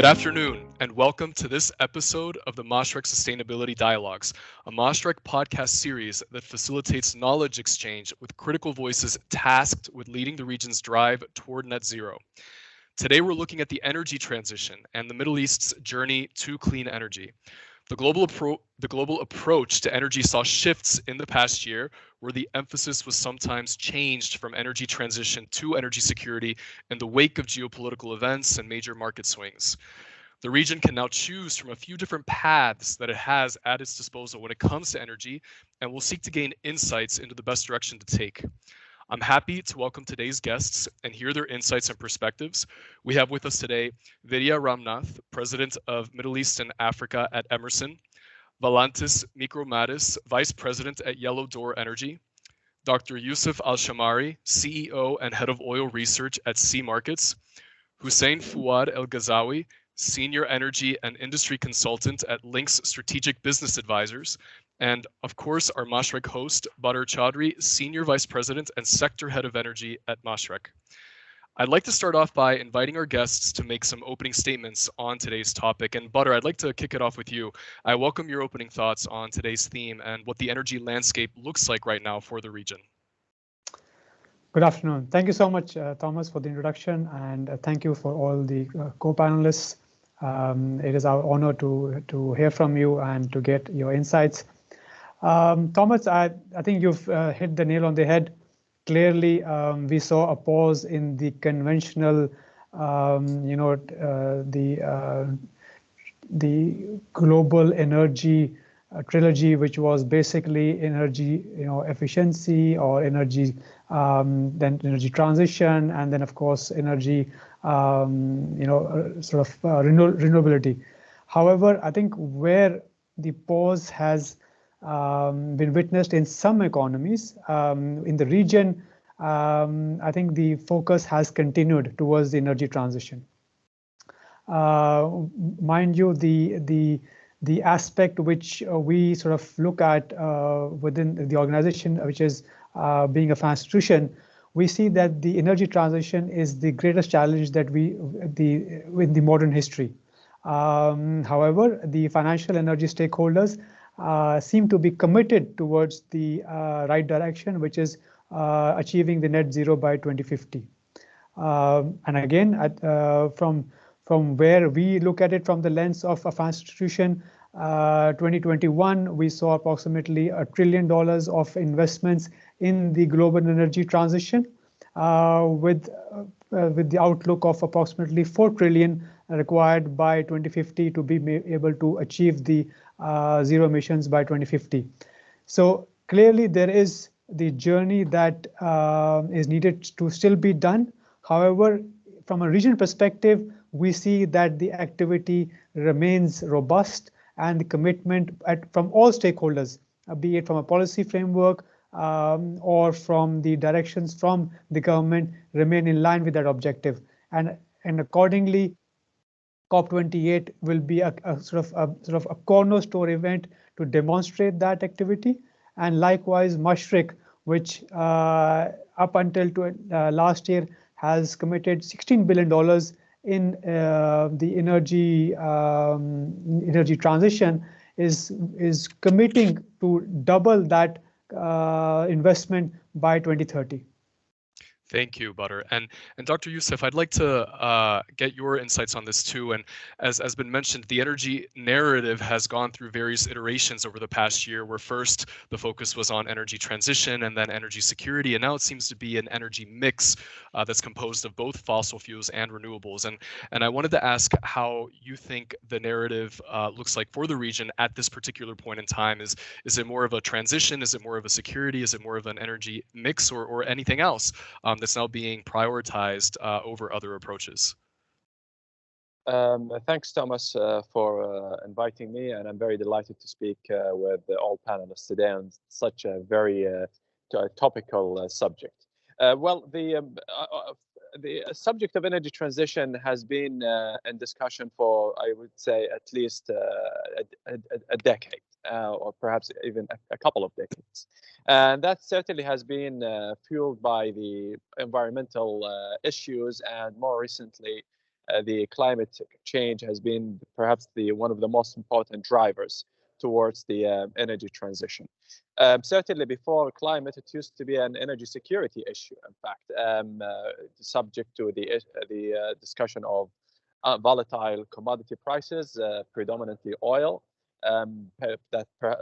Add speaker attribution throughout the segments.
Speaker 1: afternoon, and welcome to this episode of the Mashreq Sustainability Dialogues, a Mashreq podcast series that facilitates knowledge exchange with critical voices tasked with leading the region's drive toward net zero. Today, we're looking at the energy transition and the Middle East's journey to clean energy. The global approach to energy saw shifts in the past year, where the emphasis was sometimes changed from energy transition to energy security in the wake of geopolitical events and major market swings. The region can now choose from a few different paths that it has at its disposal when it comes to energy, and will seek to gain insights into the best direction to take. I'm happy to welcome today's guests and hear their insights and perspectives. We have with us today Vidya Ramnath, President of Middle East and Africa at Emerson, Valantis Mikrommatis, Vice President at Yellow Door Energy, Dr. Yousef Alshammari, CEO and Head of Oil Research at CMarkits, Hussein Fouad Ghazzawy, Senior Energy and Industry Consultant at Lynx Strategic Business Advisors, and of course, our Mashreq host, Badar Chaudhry, Senior Vice President and Sector Head of Energy at Mashreq. I'd like to start off by inviting our guests to make some opening statements on today's topic. And Badar, I'd like to kick it off with you. I welcome your opening thoughts on today's theme and what the energy landscape looks like right now for the region.
Speaker 2: Good afternoon. Thank you so much, Thomas, for the introduction, and thank you for all the co-panelists. It is our honor to hear from you and to get your insights. Thomas, I think you've hit the nail on the head. Clearly, we saw a pause in the conventional, the global energy trilogy, which was basically energy, efficiency or energy, then energy transition, and then of course energy, renewability. However, I think where the pause has been witnessed in some economies in the region, I think the focus has continued towards the energy transition. Mind you, the aspect which we sort of look at within the organization, which is being a financial institution, we see that the energy transition is the greatest challenge that in the modern history. However, the financial energy stakeholders seem to be committed towards the right direction, which is achieving the net zero by 2050. And again, from where we look at it from the lens of a financial institution, 2021, we saw approximately $1 trillion of investments in the global energy transition, with the outlook of approximately 4 trillion required by 2050 to be able to achieve the zero emissions by 2050. So clearly there is the journey that is needed to still be done. However, from a regional perspective, we see that the activity remains robust and the commitment from all stakeholders, be it from a policy framework or from the directions from the government, remain in line with that objective. And accordingly, COP28 will be a sort of a cornerstone event to demonstrate that activity. And likewise, Mashreq, which up until last year has committed $16 billion in the energy transition, is committing to double that investment by 2030.
Speaker 1: Thank you, Badar. And Dr. Yousef, I'd like to get your insights on this too. And as has been mentioned, the energy narrative has gone through various iterations over the past year, where first the focus was on energy transition and then energy security. And now it seems to be an energy mix that's composed of both fossil fuels and renewables. And I wanted to ask how you think the narrative looks like for the region at this particular point in time. Is it more of a transition? Is it more of a security? Is it more of an energy mix or anything else that's now being prioritized over other approaches?
Speaker 3: Thanks, Thomas, for inviting me, and I'm very delighted to speak with all panelists today on such a very topical subject. The subject of energy transition has been in discussion for, I would say, at least a decade, or perhaps even a couple of decades. And that certainly has been fueled by the environmental issues, and more recently, the climate change has been perhaps one of the most important drivers towards the energy transition. Certainly before climate, it used to be an energy security issue, in fact, subject to the discussion of volatile commodity prices, predominantly oil,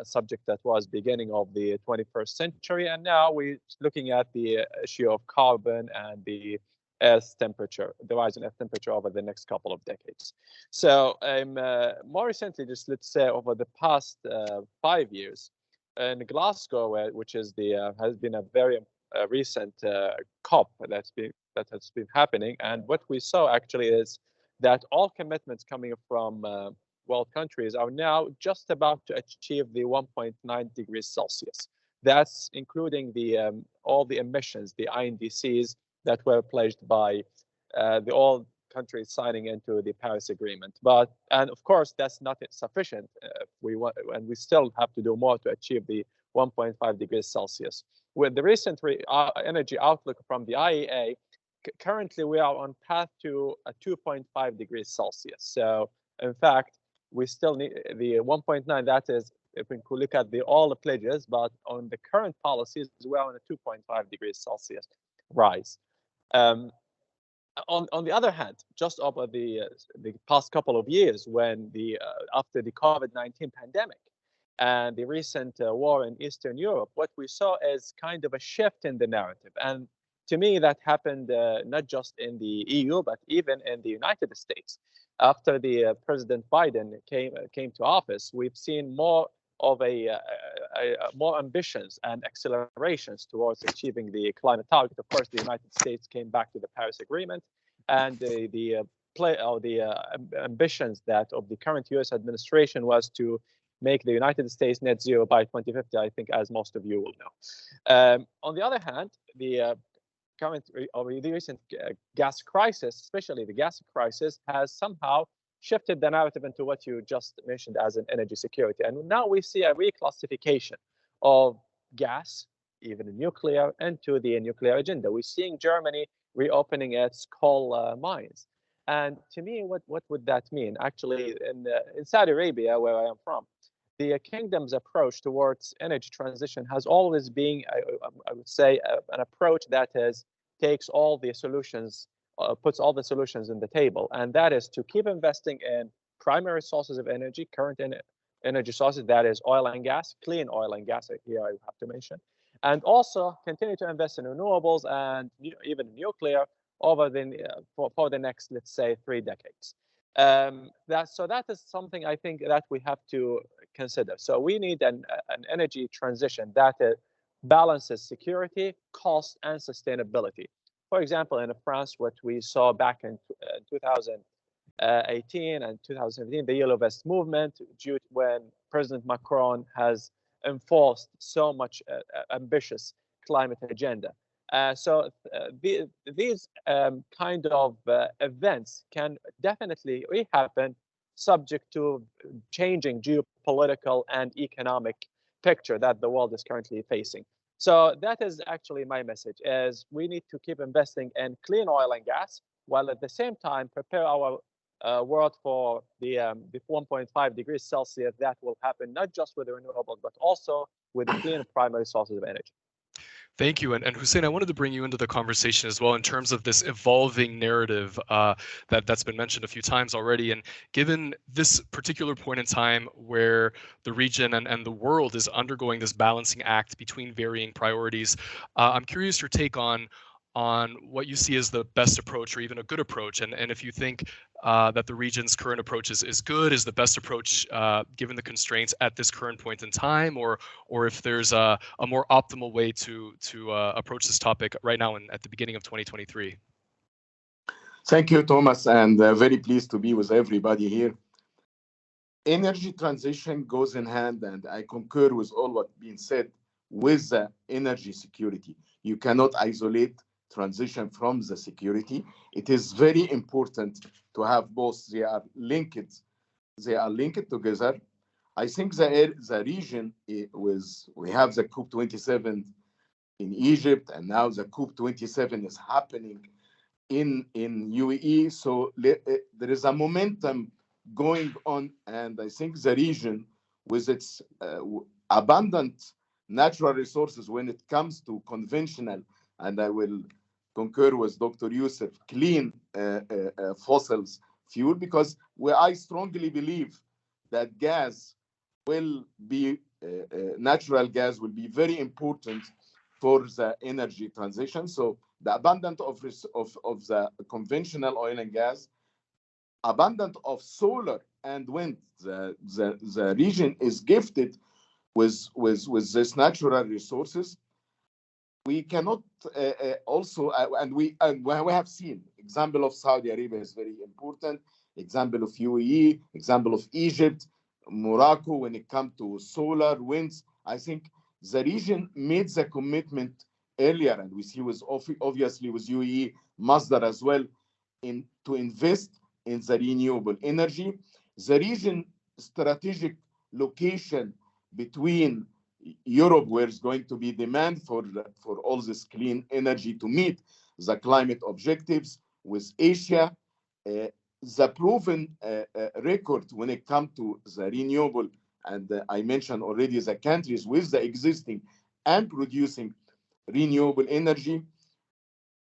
Speaker 3: subject that was beginning of the 21st century. And now we're looking at the issue of carbon and the Earth's temperature, the rise in Earth temperature over the next couple of decades. So more recently, just let's say over the past 5 years, in Glasgow, which is has been a very recent COP that has been happening, and what we saw actually is that all commitments coming from world countries are now just about to achieve the 1.9 degrees Celsius. That's including all the emissions, the INDCs that were pledged by all countries signing into the Paris Agreement. And of course, that's not sufficient. And we still have to do more to achieve the 1.5 degrees Celsius. With the recent energy outlook from the IEA, currently we are on path to a 2.5 degrees Celsius. So in fact, we still need the 1.9. That is, if we could look at all the pledges, but on the current policies, we are on a 2.5 degrees Celsius rise. On the other hand, just over the past couple of years, when after the COVID-19 pandemic and the recent war in Eastern Europe, what we saw is kind of a shift in the narrative. And to me, that happened not just in the EU, but even in the United States. After the President Biden came to office, we've seen more of more ambitions and accelerations towards achieving the climate target. Of course, the United States came back to the Paris Agreement, and the ambitions that of the current U.S. administration was to make the United States net zero by 2050. I think, as most of you will know. On the other hand, the recent gas crisis, especially the gas crisis, has somehow shifted the narrative into what you just mentioned as an energy security. And now we see a reclassification of gas, even nuclear, into the nuclear agenda. We're seeing Germany reopening its coal mines. And to me, what would that mean? Actually, in Saudi Arabia, where I am from, the kingdom's approach towards energy transition has always been, I would say, an approach that takes all the solutions, puts all the solutions in the table, and that is to keep investing in primary sources of energy, current energy sources, that is oil and gas, clean oil and gas, here I have to mention, and also continue to invest in renewables and even nuclear over for the next, let's say, 3 decades. That is something I think that we have to consider. So we need an energy transition that balances security, cost, and sustainability. For example, in France, what we saw back in 2018 and 2017, the Yellow Vest movement, when President Macron has enforced so much ambitious climate agenda. These kind of events can definitely happen subject to changing geopolitical and economic picture that the world is currently facing. So that is actually my message, is we need to keep investing in clean oil and gas, while at the same time prepare our world for the 1.5 degrees Celsius that will happen not just with the renewables, but also with the clean primary sources of energy.
Speaker 1: Thank you. And Hussein, I wanted to bring you into the conversation as well in terms of this evolving narrative that's been mentioned a few times already. And given this particular point in time where the region and the world is undergoing this balancing act between varying priorities, I'm curious your take on what you see as the best approach or even a good approach. And if you think that the region's current approach is good, is the best approach given the constraints at this current point in time, or if there's a more optimal way to approach this topic right now at the beginning of 2023.
Speaker 4: Thank you, Thomas, and very pleased to be with everybody here. Energy transition goes in hand, and I concur with all what's been said with the energy security. You cannot isolate transition from the security. It is very important to have both. They are linked together. I think the region we have the COP27 in Egypt, and now the COP27 is happening in UAE. So there is a momentum going on, and I think the region, with its abundant natural resources when it comes to conventional, and I will concur with Dr. Yousef, clean fossils fuel, because I strongly believe that gas will be, natural gas will be very important for the energy transition. So the abundance of the conventional oil and gas, abundance of solar and wind, the region is gifted with this natural resources. We cannot also, and we have seen example of Saudi Arabia is very important, example of UAE, example of Egypt, Morocco when it comes to solar, winds. I think the region made the commitment earlier, and we see with obviously with UAE, Masdar as well, to invest in the renewable energy. The region strategic location between Europe, where it's going to be demand for all this clean energy to meet the climate objectives, with Asia, the proven record when it comes to the renewable, and I mentioned already the countries with the existing and producing renewable energy.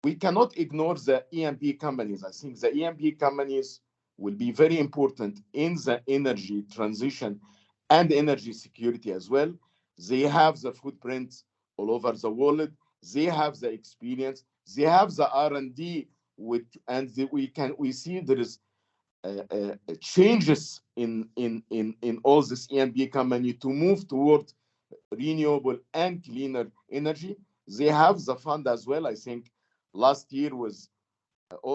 Speaker 4: We cannot ignore the E&P companies. I think the E&P companies will be very important in the energy transition and energy security as well. They have the footprint all over the world. They have the experience. They have the R&D, and we see there is changes in all this E&P company to move toward renewable and cleaner energy. They have the fund as well. I think last year was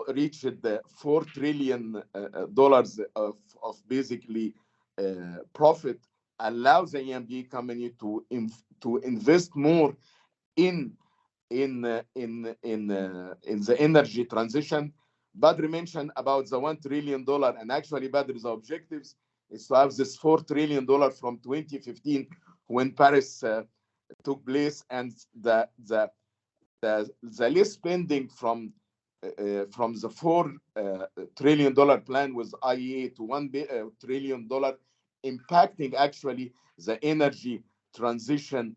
Speaker 4: reached the $4 trillion of basically profit, allows the E&P company to invest more in the energy transition. Badr mentioned about the $1 trillion, and actually Badr's objectives is to have this $4 trillion from 2015 when Paris took place, and the less spending from the $4 trillion plan was IEA to $1 trillion, impacting actually the energy transition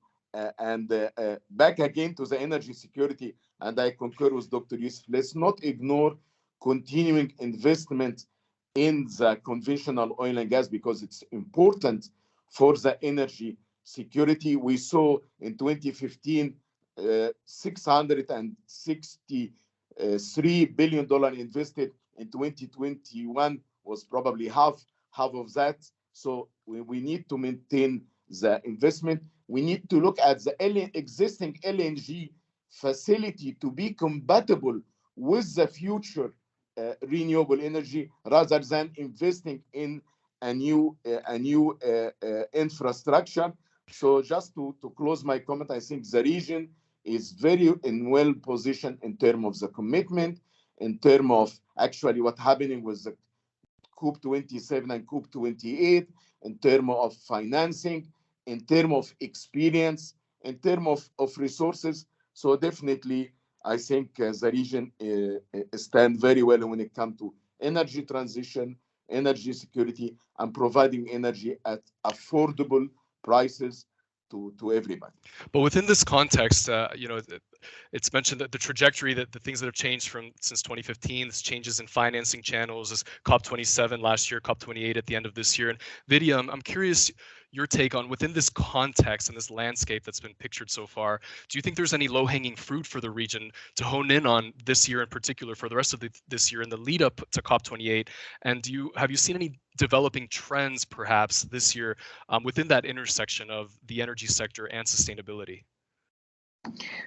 Speaker 4: and back again to the energy security. And I concur with Dr. Yousef. Let's not ignore continuing investment in the conventional oil and gas, because it's important for the energy security. We saw in 2015 $663 billion invested. In 2021 was probably half of that. So we need to maintain the investment. We need to look at the existing LNG facility to be compatible with the future renewable energy, rather than investing in a new infrastructure. So just to close my comment, I think the region is very well positioned in terms of the commitment, in terms of actually what's happening with the COP27 and COP28, in terms of financing, in terms of experience, in terms of resources. So definitely, I think the region stands very well when it comes to energy transition, energy security, and providing energy at affordable prices to everybody.
Speaker 1: But within this context, it's mentioned that the trajectory, that the things that have changed since 2015, this changes in financing channels, this COP27 last year, COP28 at the end of this year. And Vidya, I'm curious your take on, within this context and this landscape that's been pictured so far, do you think there's any low-hanging fruit for the region to hone in on this year in particular, for the rest of this year in the lead up to COP28? And have you seen any developing trends perhaps this year within that intersection of the energy sector and sustainability?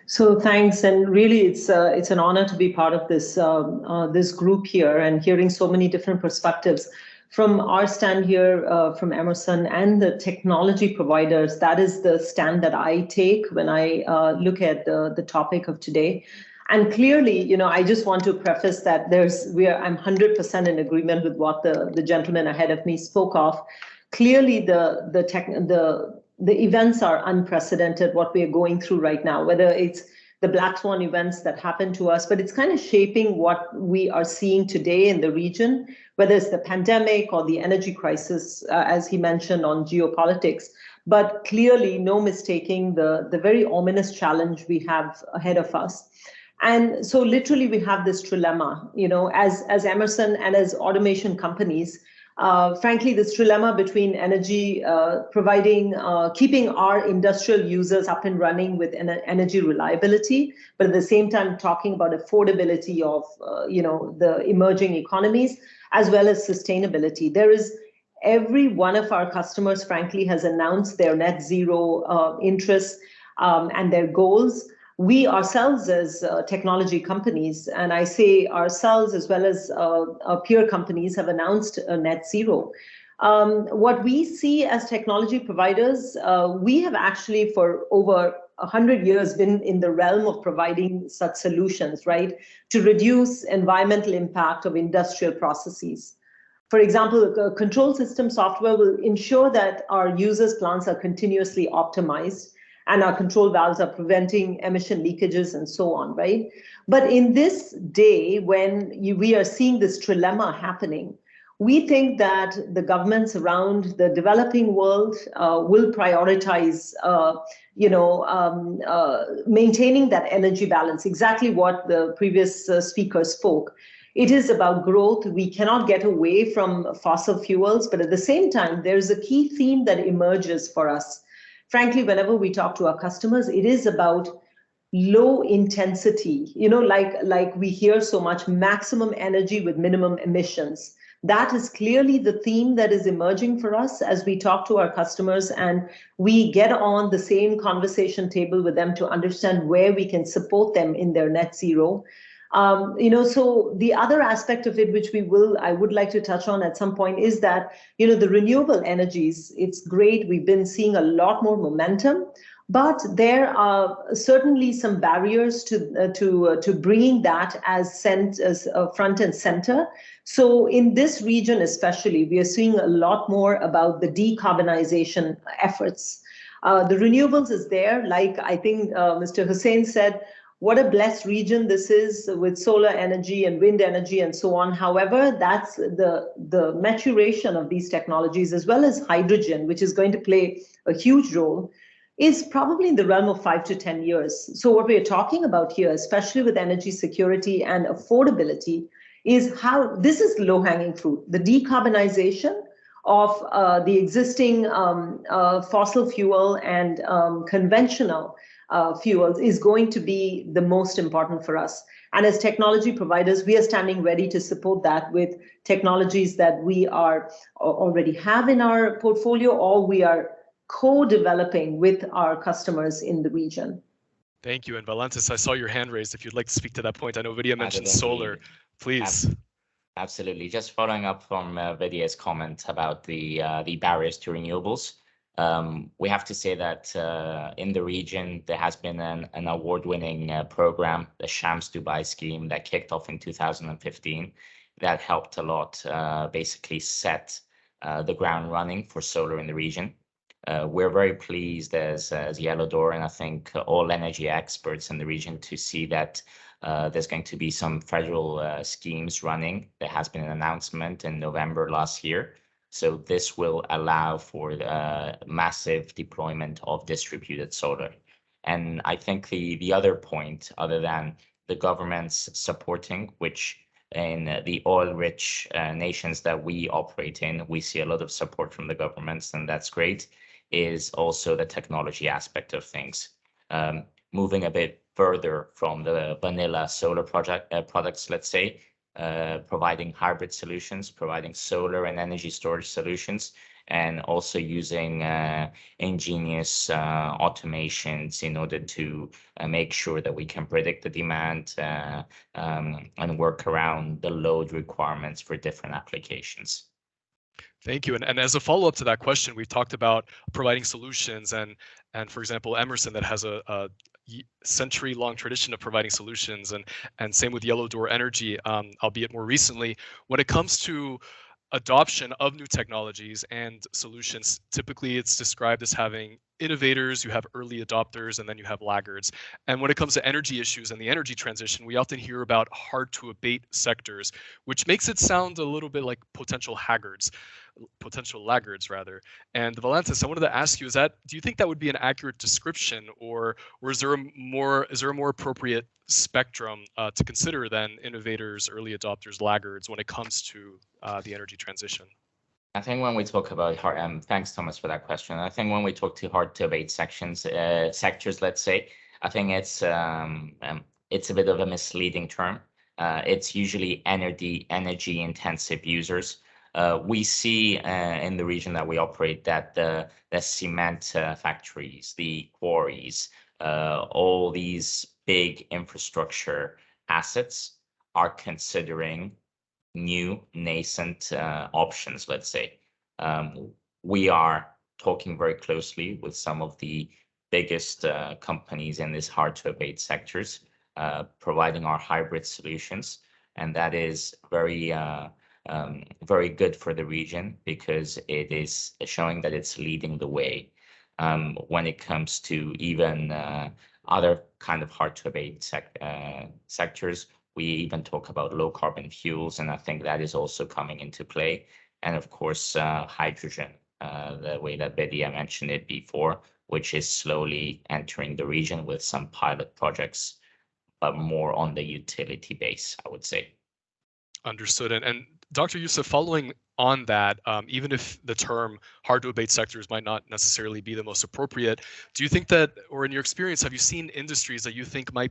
Speaker 5: So thanks, and really it's an honor to be part of this this group here and hearing so many different perspectives. From our stand here, from Emerson and the technology providers, that is the stand that I take when I look at the topic of today. And clearly, I just want to preface that I'm 100% in agreement with what the gentleman ahead of me spoke of. Clearly, the events are unprecedented, what we are going through right now, whether it's the black swan events that happened to us, but it's kind of shaping what we are seeing today in the region, whether it's the pandemic or the energy crisis, as he mentioned, on geopolitics. But clearly, no mistaking the very ominous challenge we have ahead of us. And so literally we have this trilemma, as Emerson and as automation companies, frankly, this trilemma between energy providing, keeping our industrial users up and running with energy reliability, but at the same time talking about affordability of, the emerging economies, as well as sustainability. Every one of our customers, frankly, has announced their net zero interests and their goals. We ourselves as technology companies, and I say ourselves as well as our peer companies, have announced a net zero. What we see as technology providers, we have actually for over 100 years been in the realm of providing such solutions, right, to reduce environmental impact of industrial processes. For example, control system software will ensure that our users' plants are continuously optimized and our control valves are preventing emission leakages and so on, right? But in this day, when we are seeing this trilemma happening, we think that the governments around the developing world will prioritize, maintaining that energy balance, exactly what the previous speaker spoke. It is about growth. We cannot get away from fossil fuels, but at the same time, there's a key theme that emerges for us. Frankly, whenever we talk to our customers, it is about low intensity, like we hear so much, maximum energy with minimum emissions. That is clearly the theme that is emerging for us as we talk to our customers and we get on the same conversation table with them to understand where we can support them in their net zero. So the other aspect of it, which I would like to touch on at some point, is that, the renewable energies, it's great. We've been seeing a lot more momentum, but there are certainly some barriers to bringing that as front and center. So in this region, especially, we are seeing a lot more about the decarbonization efforts. The renewables is there, like I think Mr. Hussein said. What a blessed region this is with solar energy and wind energy and so on. However, that's the maturation of these technologies, as well as hydrogen, which is going to play a huge role, is probably in the realm of 5 to 10 years. So what we're talking about here, especially with energy security and affordability, is how this is low-hanging fruit. The decarbonization of the existing fossil fuel and conventional fuels is going to be the most important for us. And as technology providers, we are standing ready to support that with technologies that we already have in our portfolio, or we are co-developing with our customers in the region.
Speaker 1: Thank you. And Valantis, I saw your hand raised. If you'd like to speak to that point, I know Vidya mentioned solar. Please.
Speaker 6: Absolutely. Just following up from Vidya's comment about the barriers to renewables. We have to say that in the region, there has been an award-winning program, the Shams Dubai scheme, that kicked off in 2015. That helped a lot, basically set the ground running for solar in the region. We're very pleased as Yellow Door, and I think all energy experts in the region, to see that there's going to be some federal schemes running. There has been an announcement in November last year. So this will allow for the massive deployment of distributed solar. And I think the other point, other than the governments supporting, which in the oil-rich nations that we operate in, we see a lot of support from the governments, and that's great, is also the technology aspect of things. Moving a bit further from the vanilla solar products, let's say, providing hybrid solutions, providing solar and energy storage solutions, and also using ingenious automations in order to make sure that we can predict the demand and work around the load requirements for different applications.
Speaker 1: Thank you. And as a follow-up to that question, we've talked about providing solutions and for example, Emerson, that has a century-long tradition of providing solutions, and same with Yellow Door Energy, albeit more recently. When it comes to adoption of new technologies and solutions, typically it's described as having innovators, you have early adopters, and then you have laggards. And when it comes to energy issues and the energy transition, we often hear about hard to abate sectors, which makes it sound a little bit like potential laggards rather. And Valantis, I wanted to ask you, do you think that would be an accurate description, or is there a more appropriate spectrum to consider than innovators, early adopters, laggards when it comes to the energy transition?
Speaker 6: I think when we talk about thanks Thomas for that question. I think when we talk to hard to abate sectors, let's say, I think it's a bit of a misleading term. It's usually energy intensive users. We see in the region that we operate that the cement factories, the quarries, all these big infrastructure assets are considering new nascent options, let's say. We are talking very closely with some of the biggest companies in this hard to abate sectors, providing our hybrid solutions. And that is very good for the region because it is showing that it's leading the way. When it comes to even other kind of hard to abate sectors, we even talk about low carbon fuels, and I think that is also coming into play. And of course, hydrogen, the way that Vidya mentioned it before, which is slowly entering the region with some pilot projects, but more on the utility base, I would say.
Speaker 1: Understood. And Dr. Yousef, following on that, even if the term hard to abate sectors might not necessarily be the most appropriate, do you think that, or in your experience, have you seen industries that you think might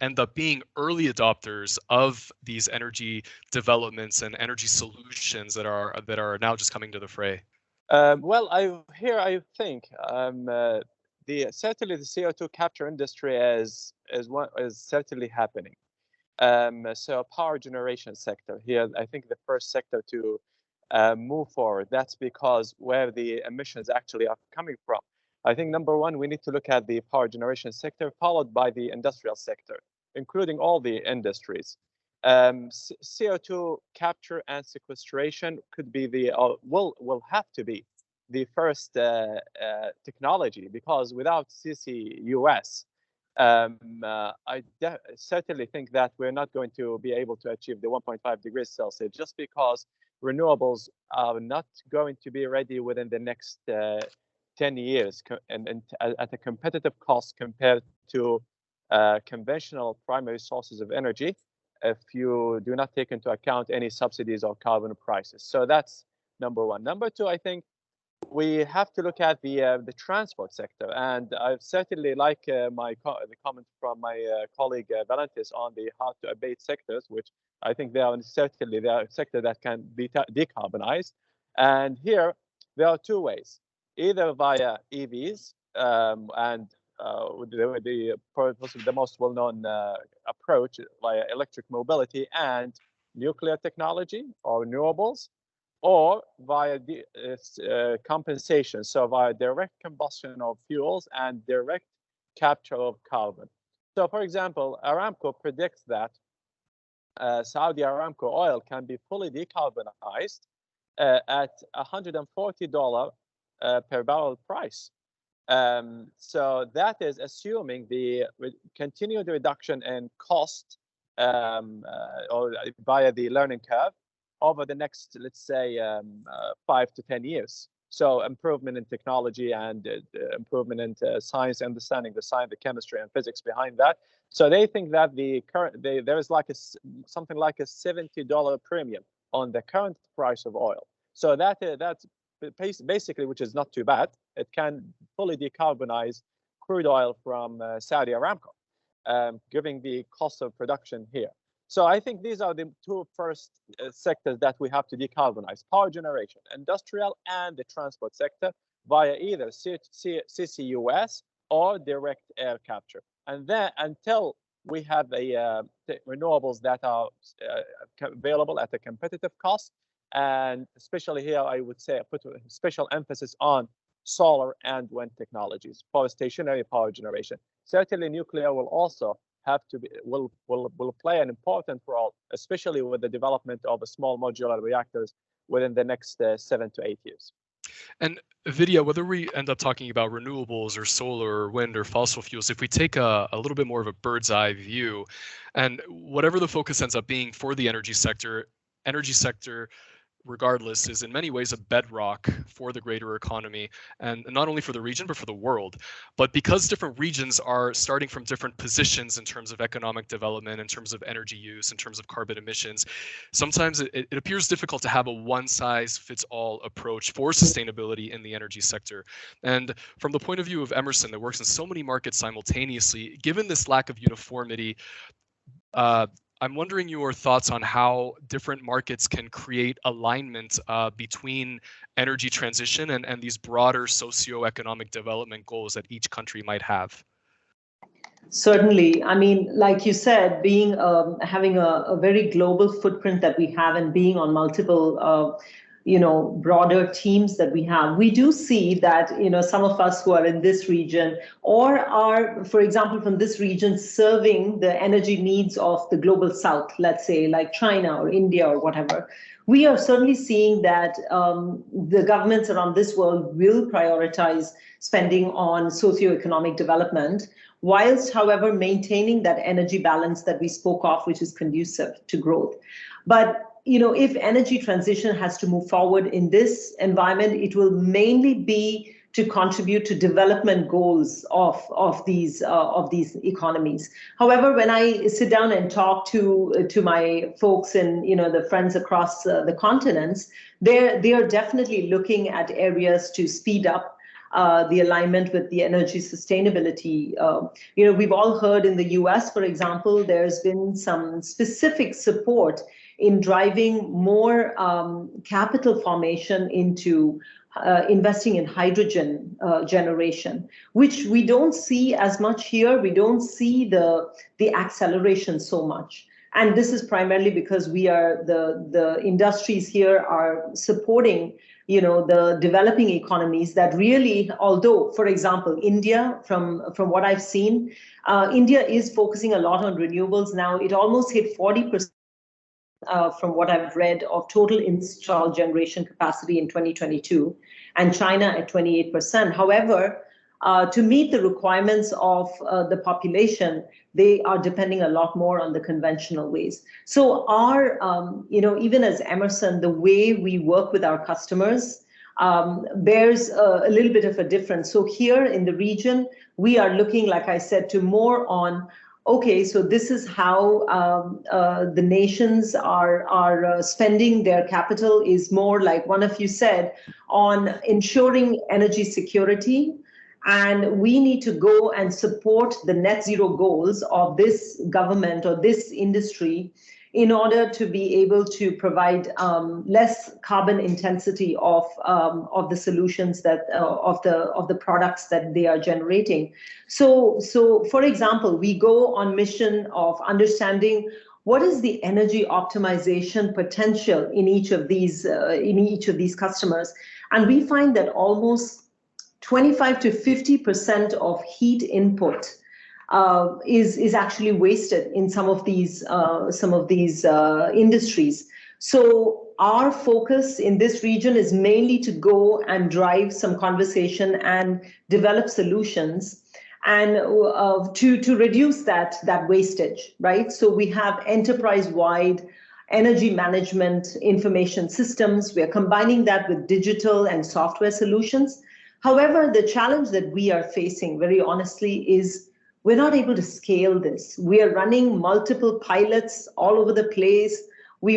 Speaker 1: end up being early adopters of these energy developments and energy solutions that are now just coming to the fray?
Speaker 3: Well, I think certainly the CO2 capture industry is certainly happening. So power generation sector here, I think the first sector to move forward. That's because where the emissions actually are coming from. I think number one, we need to look at the power generation sector, followed by the industrial sector, including all the industries. CO2 capture and sequestration could be will have to be the first technology, because without CCUS, I certainly think that we're not going to be able to achieve the 1.5 degrees Celsius, just because renewables are not going to be ready within the next 10 years and at a competitive cost compared to conventional primary sources of energy, if you do not take into account any subsidies or carbon prices. So that's number one. Number two, I think we have to look at the transport sector, and I certainly like the comment from my colleague Valantis on the hard to abate sectors, which I think they are a sector that can be decarbonized. And here there are two ways: either via EVs and the most well-known approach via electric mobility and nuclear technology or renewables, or via compensation, so via direct combustion of fuels and direct capture of carbon. So, for example, Aramco predicts that Saudi Aramco oil can be fully decarbonized at $140 per barrel price. So that is assuming the continued reduction in cost or via the learning curve over the next, let's say, 5 to 10 years. So improvement in technology and improvement in science, understanding the science, the chemistry and physics behind that. So they think that there is like something like a $70 premium on the current price of oil. So that's basically, which is not too bad. It can fully decarbonize crude oil from Saudi Aramco, giving the cost of production here. So I think these are the two first sectors that we have to decarbonize: power generation, industrial, and the transport sector via either CCUS or direct air capture. And then until we have renewables that are available at a competitive cost, and especially here, I would say I put a special emphasis on solar and wind technologies for stationary power generation. Certainly, nuclear will also have to be will play an important role, especially with the development of small modular reactors within the next 7 to 8 years.
Speaker 1: And Vidya, whether we end up talking about renewables or solar or wind or fossil fuels, if we take a little bit more of a bird's eye view, and whatever the focus ends up being for the energy sector regardless is in many ways a bedrock for the greater economy, and not only for the region but for the world. But because different regions are starting from different positions in terms of economic development, in terms of energy use, in terms of carbon emissions, sometimes it appears difficult to have a one-size-fits-all approach for sustainability in the energy sector. And from the point of view of Emerson, that works in so many markets simultaneously, given this lack of uniformity, I'm wondering your thoughts on how different markets can create alignment between energy transition and these broader socioeconomic development goals that each country might have.
Speaker 5: Certainly. I mean, like you said, being having a very global footprint that we have and being on multiple broader teams that we have, we do see that, some of us who are in this region or are, for example, from this region serving the energy needs of the global south, let's say like China or India or whatever, we are certainly seeing that the governments around this world will prioritize spending on socioeconomic development, whilst, however, maintaining that energy balance that we spoke of, which is conducive to growth. But if energy transition has to move forward in this environment, it will mainly be to contribute to development goals of these economies. However, when I sit down and talk to my folks and the friends across the continents, they are definitely looking at areas to speed up the alignment with the energy sustainability. We've all heard in the US, for example, there's been some specific support in driving more capital formation into investing in hydrogen generation, which we don't see as much here. We don't see the acceleration so much. And this is primarily because we are the industries here are supporting the developing economies that really, although, for example, India, from what I've seen, India is focusing a lot on renewables now. It almost hit 40%. From what I've read, of total installed generation capacity in 2022, and China at 28%. However, to meet the requirements of the population, they are depending a lot more on the conventional ways. So our, even as Emerson, the way we work with our customers bears a little bit of a difference. So here in the region, we are looking, like I said, to more on, okay, so this is how the nations are spending their capital, is more like one of you said, on ensuring energy security. And we need to go and support the net zero goals of this government or this industry in order to be able to provide less carbon intensity of the solutions that of the products that they are generating. So for example, we go on mission of understanding what is the energy optimization potential in each of these customers, and we find that almost 25 to 50% of heat input is actually wasted in some of these industries. So our focus in this region is mainly to go and drive some conversation and develop solutions and to reduce that wastage, right? So we have enterprise-wide energy management information systems. We are combining that with digital and software solutions. However, the challenge that we are facing, very honestly, is we're not able to scale this. We are running multiple pilots all over the place. We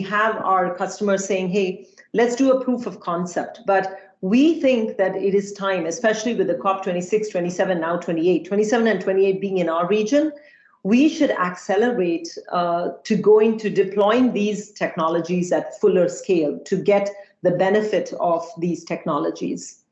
Speaker 5: have our customers saying, hey, let's do a proof of concept. But we think that it is time, especially with the COP26, 27, now 28, 27 and 28 being in our region, we should accelerate to going to deploying these technologies at fuller scale to get the benefit of these technologies.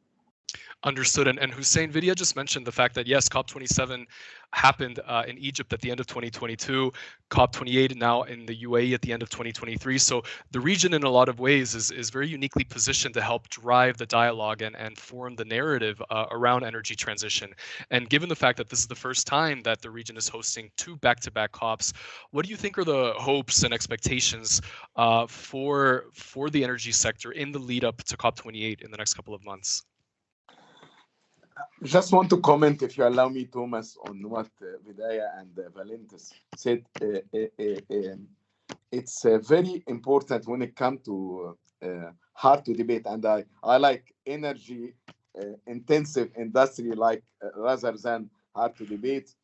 Speaker 1: Understood. And Hussein, Vidya just mentioned the fact that, yes, COP27 happened in Egypt at the end of 2022, COP28 now in the UAE at the end of 2023. So the region in a lot of ways is very uniquely positioned to help drive the dialogue and form the narrative around energy transition. And given the fact that this is the first time that the region is hosting two back-to-back COPs, what do you think are the hopes and expectations for the energy sector in the lead up to COP28 in the next couple of months?
Speaker 4: Just want to comment, if you allow me, Thomas, on what Vidya and Valantis said. It's very important when it comes to hard to debate, and I like energy intensive industry like rather than hard to debate.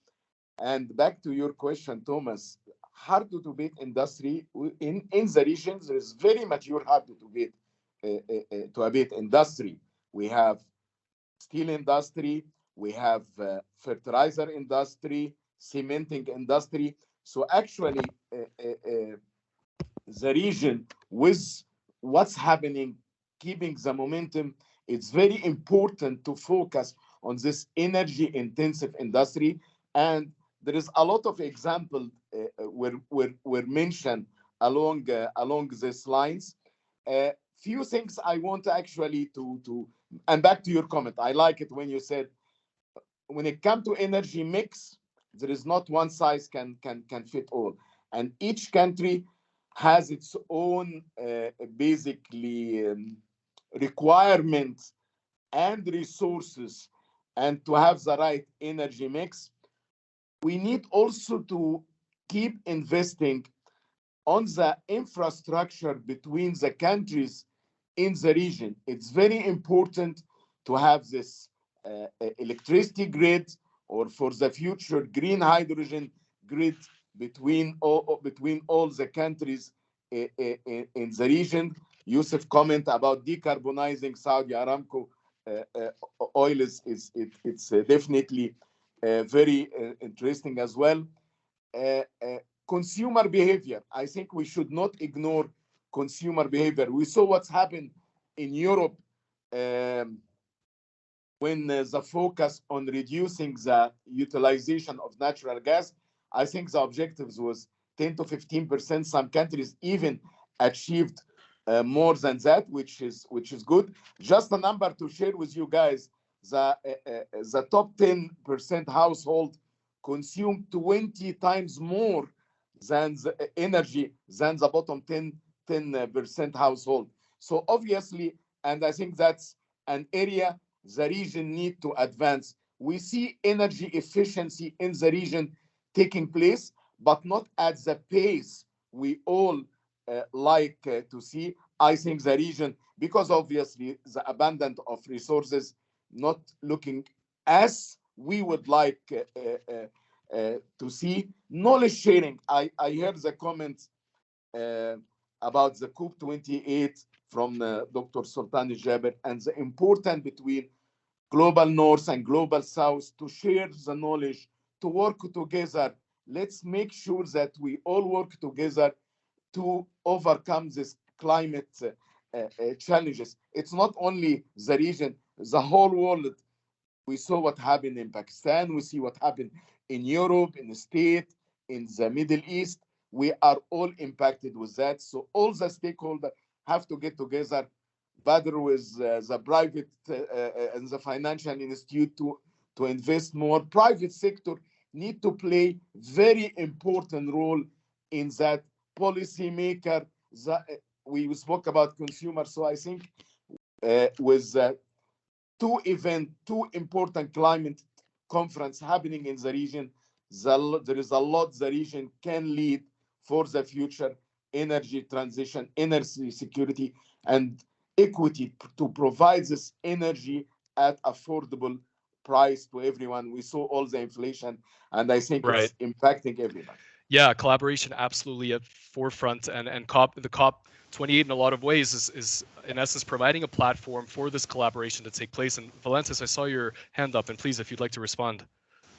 Speaker 4: And back to your question, Thomas, hard to debate industry in the regions, there is very mature hard to debate industry. We have steel industry, we have fertilizer industry, cementing industry. So actually, the region with what's happening, keeping the momentum, it's very important to focus on this energy intensive industry. And there is a lot of examples were mentioned along these lines. Few things I want actually to and back to your comment. I like it when you said when it comes to energy mix, there is not one size can fit all, and each country has its own basically requirements and resources, and to have the right energy mix, we need also to keep investing on the infrastructure between the countries in the region. It's very important to have this electricity grid, or for the future green hydrogen grid between all the countries in the region. Yousef comment about decarbonizing Saudi Aramco oil it's definitely very interesting as well. Consumer behavior. I think we should not ignore consumer behavior. We saw what's happened in Europe when the focus on reducing the utilization of natural gas. I think the objectives was 10 to 15%. Some countries even achieved more than that, which is good. Just a number to share with you guys: the top 10% household consume 20 times more than the energy than the bottom 10% household. So obviously, and I think that's an area the region need to advance. We see energy efficiency in the region taking place, but not at the pace we all like to see. I think the region, because obviously the abundance of resources, not looking as we would like to see. Knowledge sharing. I heard the comments about the COP28 from Dr. Sultan Jaber, and the importance between global north and global south to share the knowledge, to work together. Let's make sure that we all work together to overcome this climate challenges. It's not only the region, the whole world. We saw what happened in Pakistan. We see what happened in Europe, in the States, in the Middle East. We are all impacted with that. So all the stakeholders have to get together. Badar with the private and the financial institute to invest more. Private sector need to play very important role in that. Policymaker, we spoke about consumers. So I think with two important climate conference happening in the region, there is a lot the region can lead for the future energy transition, energy security, and equity to provide this energy at affordable price to everyone. We saw all the inflation, and I think it's impacting everybody.
Speaker 1: Yeah, collaboration absolutely at forefront, and the COP28 in a lot of ways is in essence providing a platform for this collaboration to take place. And Valantis, I saw your hand up, and please, if you'd like to respond.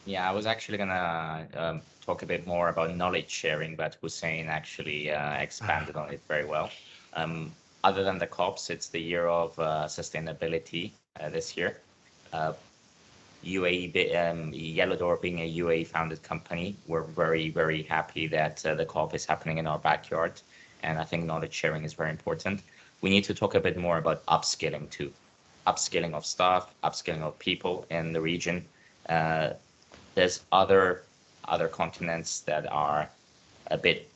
Speaker 6: Yeah, I was actually gonna talk a bit more about knowledge sharing, but Hussein actually expanded on it very well. Other than the COPs, it's the year of sustainability this year. UAE, Yellow Door being a UAE founded company, we're very, very happy that the COP is happening in our backyard. And I think knowledge sharing is very important. We need to talk a bit more about upskilling too. Upskilling of staff, upskilling of people in the region. There's other continents that are a bit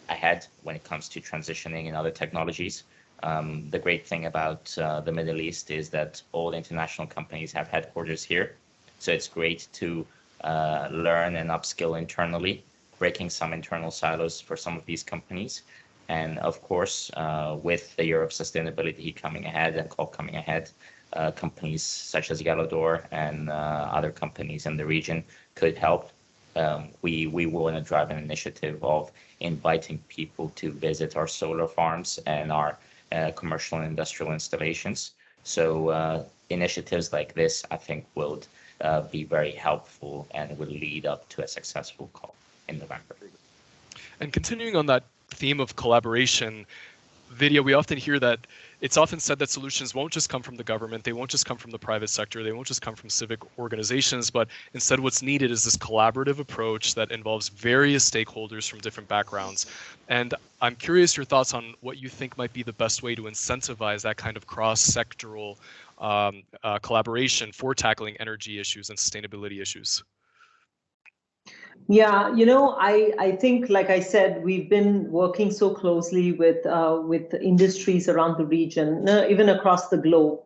Speaker 6: ahead when it comes to transitioning in other technologies. The great thing about the Middle East is that all international companies have headquarters here. So it's great to learn and upskill internally, breaking some internal silos for some of these companies. And of course, with the Europe sustainability coming ahead and COP coming ahead, companies such as Yellow Door and other companies in the region could help. We want to drive an initiative of inviting people to visit our solar farms and our commercial and industrial installations. So initiatives like this, I think, will be very helpful and will lead up to a successful COP in November.
Speaker 1: And continuing on that theme of collaboration, Vidya, we often hear that it's often said that solutions won't just come from the government, they won't just come from the private sector, they won't just come from civic organizations, but instead what's needed is this collaborative approach that involves various stakeholders from different backgrounds. And I'm curious your thoughts on what you think might be the best way to incentivize that kind of cross-sectoral collaboration for tackling energy issues and sustainability issues.
Speaker 5: Yeah, I think, like I said, we've been working so closely with industries around the region, even across the globe,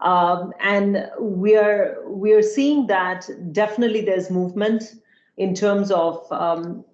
Speaker 5: and we're seeing that definitely there's movement in terms of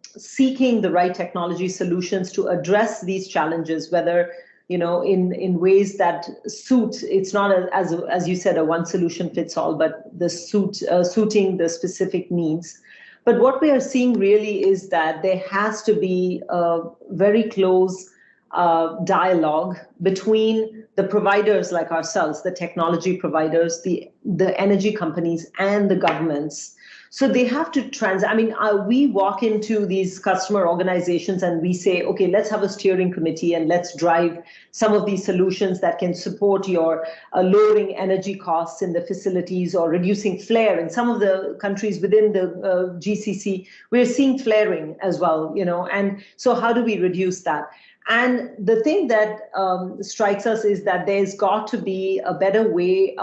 Speaker 5: seeking the right technology solutions to address these challenges, whether in ways that suit. It's not as you said, a one solution fits all, but the suiting the specific needs. But what we are seeing really is that there has to be a very close dialogue between the providers like ourselves, the technology providers, the energy companies, and the governments. So they have to we walk into these customer organizations and we say, okay, let's have a steering committee and let's drive some of these solutions that can support your lowering energy costs in the facilities or reducing flare. In some of the countries within the GCC, we're seeing flaring as well, and so how do we reduce that? And the thing that strikes us is that there's got to be a better way,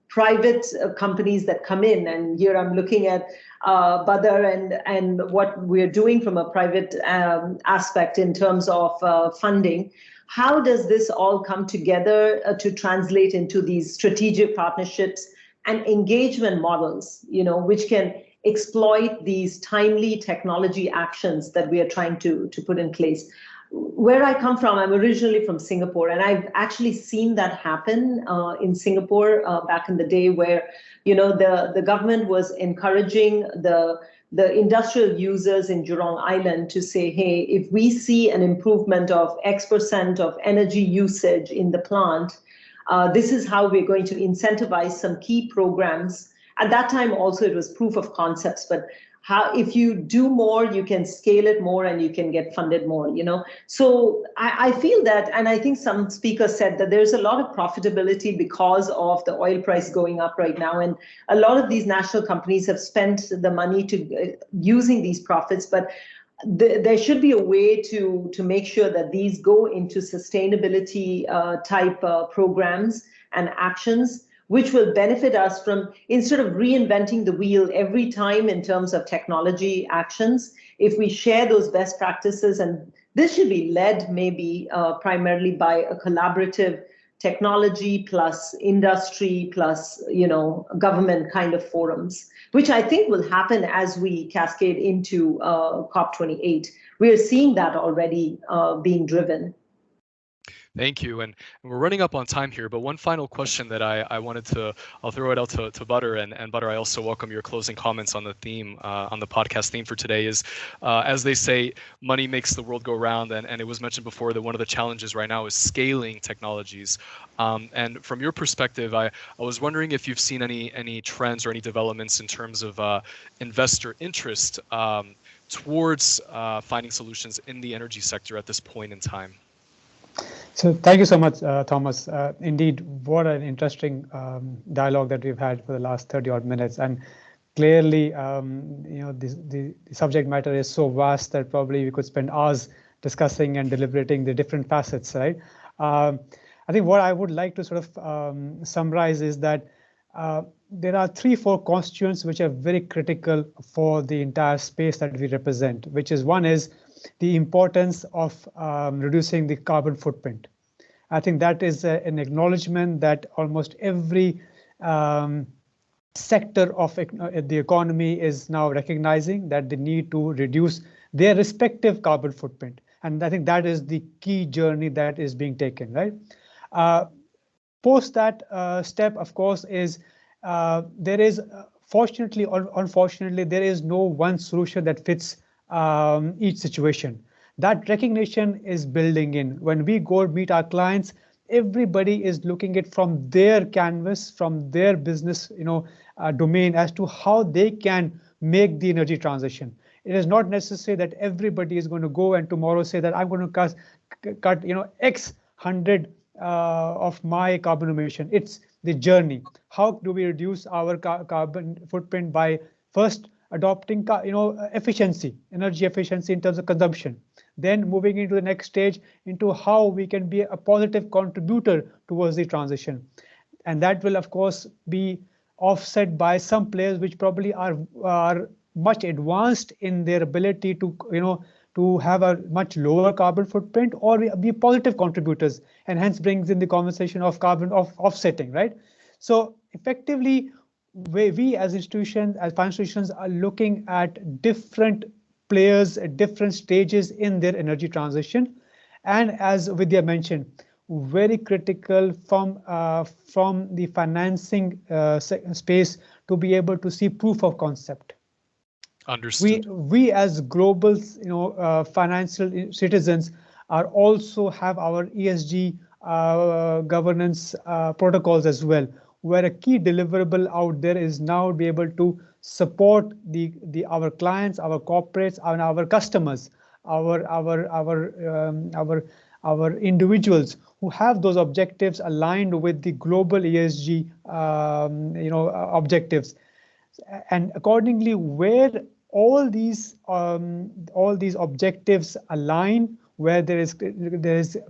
Speaker 5: private companies that come in, and here I'm looking at Badar and what we're doing from a private aspect in terms of funding. How does this all come together to translate into these strategic partnerships and engagement models, which can exploit these timely technology actions that we are trying to put in place? Where I come from, I'm originally from Singapore, and I've actually seen that happen in Singapore back in the day, where the government was encouraging the industrial users in Jurong Island to say, hey, if we see an improvement of X% of energy usage in the plant, this is how we're going to incentivize some key programs. At that time, also, it was proof of concepts, but if you do more, you can scale it more and you can get funded more, So I feel that, and I think some speakers said that there's a lot of profitability because of the oil price going up right now. And a lot of these national companies have spent the money to using these profits, but there should be a way to make sure that these go into sustainability type programs and actions, which will benefit us from, instead of reinventing the wheel every time in terms of technology actions, if we share those best practices, and this should be led maybe primarily by a collaborative technology plus industry plus, government kind of forums, which I think will happen as we cascade into COP28. We are seeing that already being driven.
Speaker 1: Thank you. And we're running up on time here, but one final question that I wanted to, I'll throw it out to Badar, and Badar, I also welcome your closing comments on the theme, on the podcast theme for today is, as they say, money makes the world go round. And it was mentioned before that one of the challenges right now is scaling technologies. And from your perspective, I was wondering if you've seen any trends or any developments in terms of investor interest towards finding solutions in the energy sector at this point in time.
Speaker 2: So thank you so much, Thomas. Indeed, what an interesting dialogue that we've had for the last 30 odd minutes. And clearly, the subject matter is so vast that probably we could spend hours discussing and deliberating the different facets, right? I think what I would like to sort of summarize is that there are 3-4 constituents which are very critical for the entire space that we represent, which is one is the importance of reducing the carbon footprint. I think that is an acknowledgement that almost every sector of the economy is now recognizing that they need to reduce their respective carbon footprint. And I think that is the key journey that is being taken, right? Post that step, of course, is there is fortunately or unfortunately, there is no one solution that fits each situation. That recognition is building in. When we go meet our clients, everybody is looking at from their canvas, from their business, domain as to how they can make the energy transition. It is not necessary that everybody is going to go and tomorrow say that I'm going to cut X hundred of my carbon emission. It's the journey. How do we reduce our carbon footprint by first adopting efficiency, energy efficiency in terms of consumption, then moving into the next stage into how we can be a positive contributor towards the transition. And that will of course be offset by some players which probably are much advanced in their ability to have a much lower carbon footprint or be positive contributors, and hence brings in the conversation of carbon offsetting, right? So effectively, we as institutions, as financial institutions, are looking at different players at different stages in their energy transition. And as Vidya mentioned, very critical from the financing space to be able to see proof of concept.
Speaker 1: Understood.
Speaker 2: We as global, financial citizens are also have our ESG governance protocols as well, where a key deliverable out there is now be able to support our clients, our corporates, and our customers, our individuals who have those objectives aligned with the global ESG objectives, and accordingly, where all these objectives align, where there is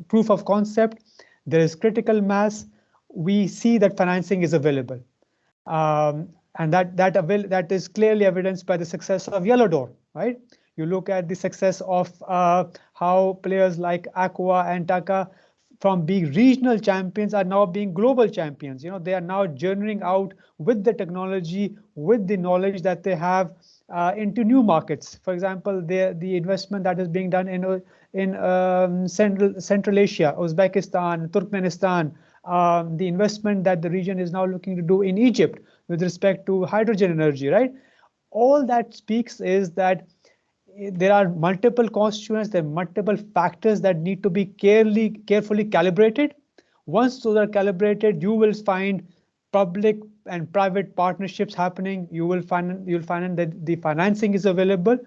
Speaker 2: proof of concept, there is critical mass, we see that financing is available, and that is clearly evidenced by the success of Yellow Door, right? You look at the success of how players like Aqua and Taka, from being regional champions, are now being global champions. They are now journeying out with the technology, with the knowledge that they have into new markets. For example, the investment that is being done in Central Asia, Uzbekistan, Turkmenistan, the investment that the region is now looking to do in Egypt with respect to hydrogen energy, right? All that speaks is that there are multiple constituents, there are multiple factors that need to be carefully calibrated. Once those are calibrated, you will find public and private partnerships happening. You'll find that the financing is available,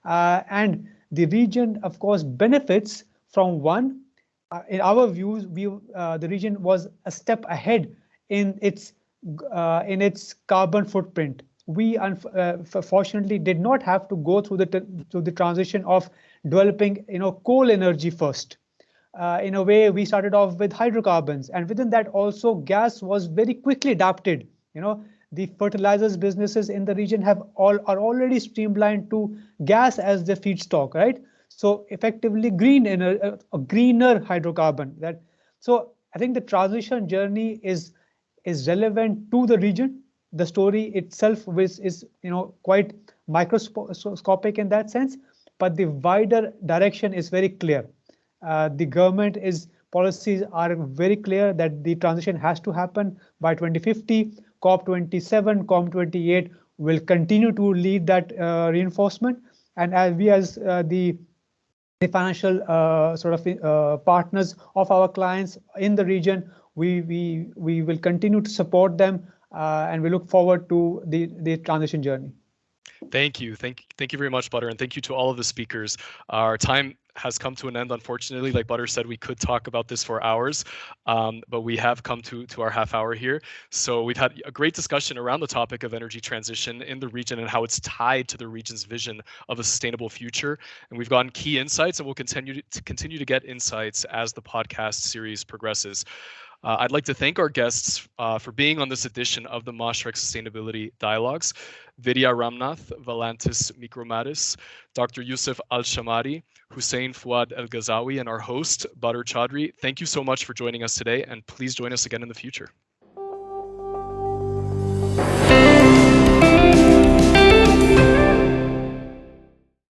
Speaker 2: and the region, of course, benefits from one. In our views, the region was a step ahead in its carbon footprint. We fortunately did not have to go through the transition of developing coal energy first. In a way, we started off with hydrocarbons, and within that also gas was very quickly adapted. The fertilizers businesses in the region are already streamlined to gas as the feedstock, right? So effectively a greener hydrocarbon. So I think the transition journey is relevant to the region. The story itself is quite microscopic in that sense, but the wider direction is very clear. The government policies are very clear that the transition has to happen by 2050. COP27, COP28 will continue to lead that reinforcement, and as the financial partners of our clients in the region, we will continue to support them, and we look forward to the transition journey.
Speaker 1: Thank you very much, Badar, and thank you to all of the speakers. Our time has come to an end, unfortunately. Like Badar said, we could talk about this for hours, but we have come to our half hour here. So we've had a great discussion around the topic of energy transition in the region and how it's tied to the region's vision of a sustainable future. And we've gotten key insights, and we'll continue to get insights as the podcast series progresses. I'd like to thank our guests for being on this edition of the Mashreq Sustainability Dialogues. Vidya, Ramnath, Valantis, Mikrommatis, Dr. Yousef Alshammari, Hussein, Fouad, Ghazzawy, and our host, Badar Chaudhry. Thank you so much for joining us today, and please join us again in the future.